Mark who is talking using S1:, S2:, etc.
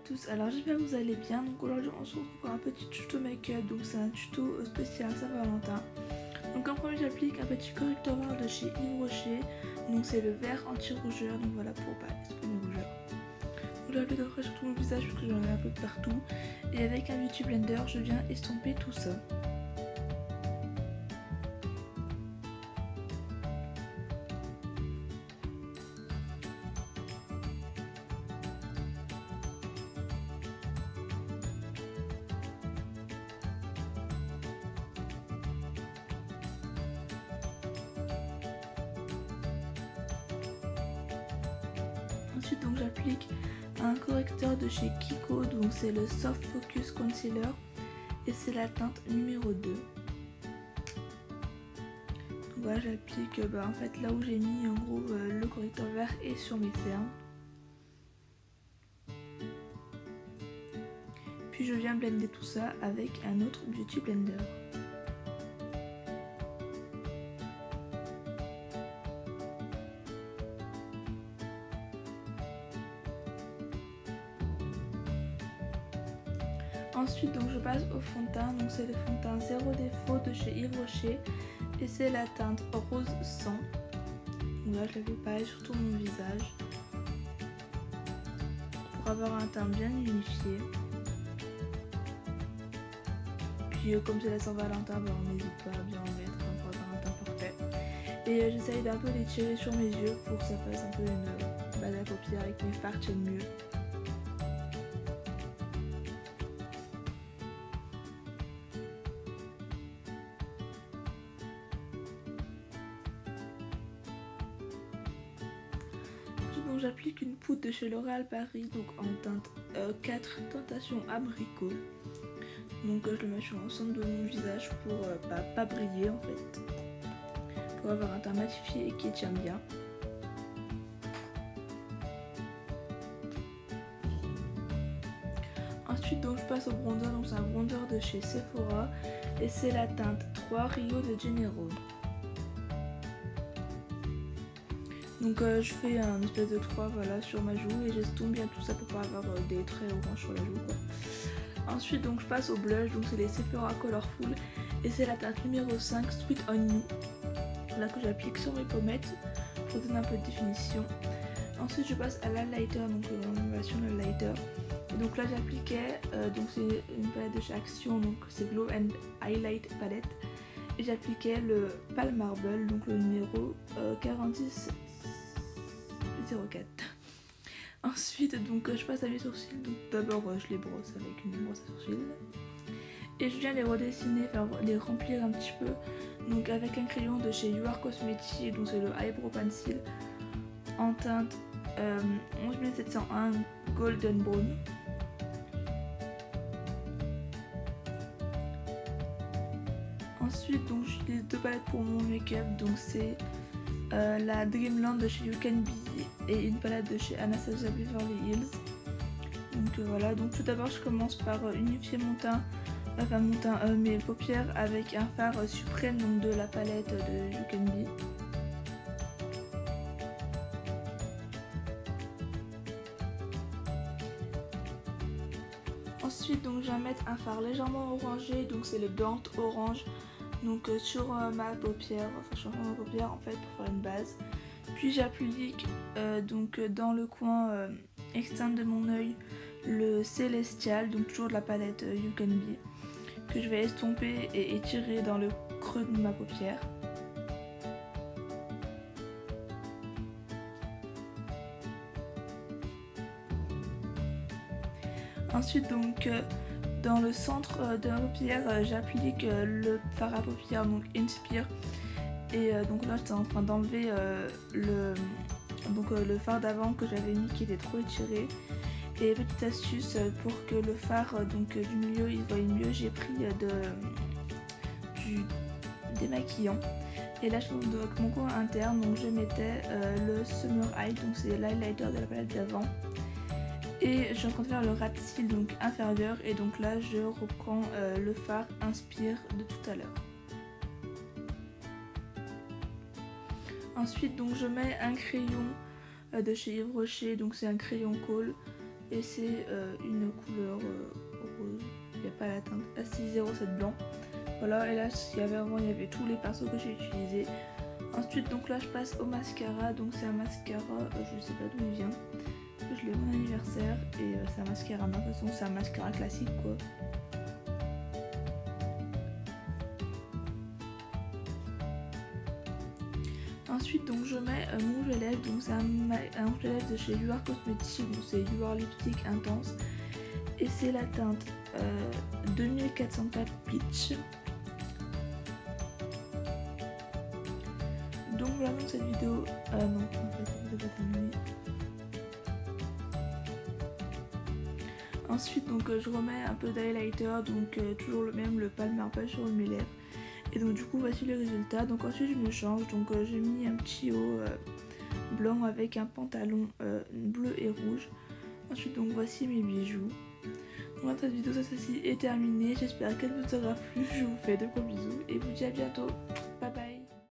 S1: tous, alors j'espère que vous allez bien. Donc aujourd'hui on se retrouve pour un petit tuto make-up, donc c'est un tuto spécial Saint-Valentin. Donc en premier j'applique un petit correcteur vert de chez Yves Rocher, donc c'est le vert anti-rougeur, donc voilà pour pas exprimer rougeur. Donc j'applique après sur tout mon visage parce que j'en ai un peu partout, et avec un beauty blender je viens estomper tout ça. Ensuite donc j'applique un correcteur de chez Kiko, donc c'est le Soft Focus Concealer et c'est la teinte numéro 2. Donc voilà, j'applique en fait là où j'ai mis en gros le correcteur vert et sur mes cernes. Puis je viens blender tout ça avec un autre beauty blender. Ensuite donc je passe au fond de teint, donc c'est le fond de teint Zéro Défaut de chez Yves Rocher et c'est la teinte rose 100. Donc là je le fais pareil sur tout mon visage pour avoir un teint bien unifié. Puis comme c'est la Saint-Valentin, on n'hésite pas à bien en mettre pour avoir un teint parfait. Et j'essaye d'un peu l'étirer sur mes yeux pour que ça fasse un peu une base à paupières avec mes fards tiennent mieux. Donc j'applique une poudre de chez L'Oréal Paris, donc en teinte 4 Tentation Abricot. Donc je le mets sur l'ensemble de mon visage pour pas briller en fait, pour avoir un teint matifié et qui tient bien. Ensuite donc je passe au bronzer, donc c'est un bronzer de chez Sephora et c'est la teinte 3 Rio de Janeiro. Donc je fais un espèce de 3 voilà, sur ma joue et j'estompe bien tout ça pour pas avoir des traits orange sur la joue quoi. Ensuite donc je passe au blush, donc c'est les Sephora Colorful et c'est la teinte numéro 5 Sweet on You, là que j'applique sur mes pommettes pour donner un peu de définition. Ensuite je passe à l'highlighter, donc l'innovation de l'highlighter. Et donc là j'appliquais, donc c'est une palette de chez Action, donc c'est Glow and Highlight Palette. Et j'appliquais le Pale Marble, donc le numéro 4604. Ensuite donc je passe à mes sourcils, donc d'abord je les brosse avec une brosse à sourcils. Et je viens les redessiner, enfin les remplir un petit peu, donc avec un crayon de chez You Are Cosmetics, donc c'est le Eyebrow Pencil en teinte 11701 Golden Brown. Ensuite donc j'utilise deux palettes pour mon make-up, donc c'est la Dreamland de chez You Can Be et une palette de chez Anastasia Beverly Hills. Donc voilà, donc tout d'abord je commence par unifier mon teint, mes paupières avec un fard suprême donc de la palette de You Can Be. Ensuite donc je vais mettre un fard légèrement orangé, donc c'est le Burnt Orange, donc sur ma paupière, enfin sur ma paupière en fait pour faire une base. Puis j'applique donc dans le coin externe de mon œil le Célestial, donc toujours de la palette You Can Be, que je vais estomper et étirer dans le creux de ma paupière. Ensuite donc dans le centre de ma paupière j'applique le fard à paupières, donc Inspire. Et donc là j'étais en train d'enlever le fard d'avant que j'avais mis qui était trop étiré. Et petite astuce pour que le fard du milieu il se voie mieux, j'ai pris du démaquillant. Et là je trouve donc mon coin interne, donc je mettais le Summer High, donc c'est l'highlighter de la palette d'avant. Et je suis en train de faire le ras de cils donc inférieur, et donc là je reprends le fard Inspire de tout à l'heure. Ensuite donc je mets un crayon de chez Yves Rocher, donc c'est un crayon Kohl et c'est une couleur rose, il n'y a pas la teinte A607 blanc. Voilà, et là s'il y avait avant, il y avait tous les pinceaux que j'ai utilisés. Ensuite donc là je passe au mascara, donc c'est un mascara, je sais pas d'où il vient, je l'ai eu mon anniversaire et c'est un mascara, de toute façon c'est un mascara classique quoi. Ensuite donc je mets mon rouge à lèvres, donc c'est un rouge à lèvres de chez UR Cosmetics, donc c'est UR Lipstick Intense et c'est la teinte 2404 Peach. Donc voilà, donc cette vidéo, non en fait cette vidéo pas terminée. Ensuite donc je remets un peu d'highlighter, donc toujours le même, le Palmer Brush sur mes lèvres. Et donc du coup voici le résultat. Donc ensuite je me change, donc j'ai mis un petit haut blanc avec un pantalon bleu et rouge. Ensuite donc voici mes bijoux. Donc cette vidéo celle-ci est terminée, j'espère qu'elle vous aura plu, je vous fais de gros bisous et vous dis à bientôt.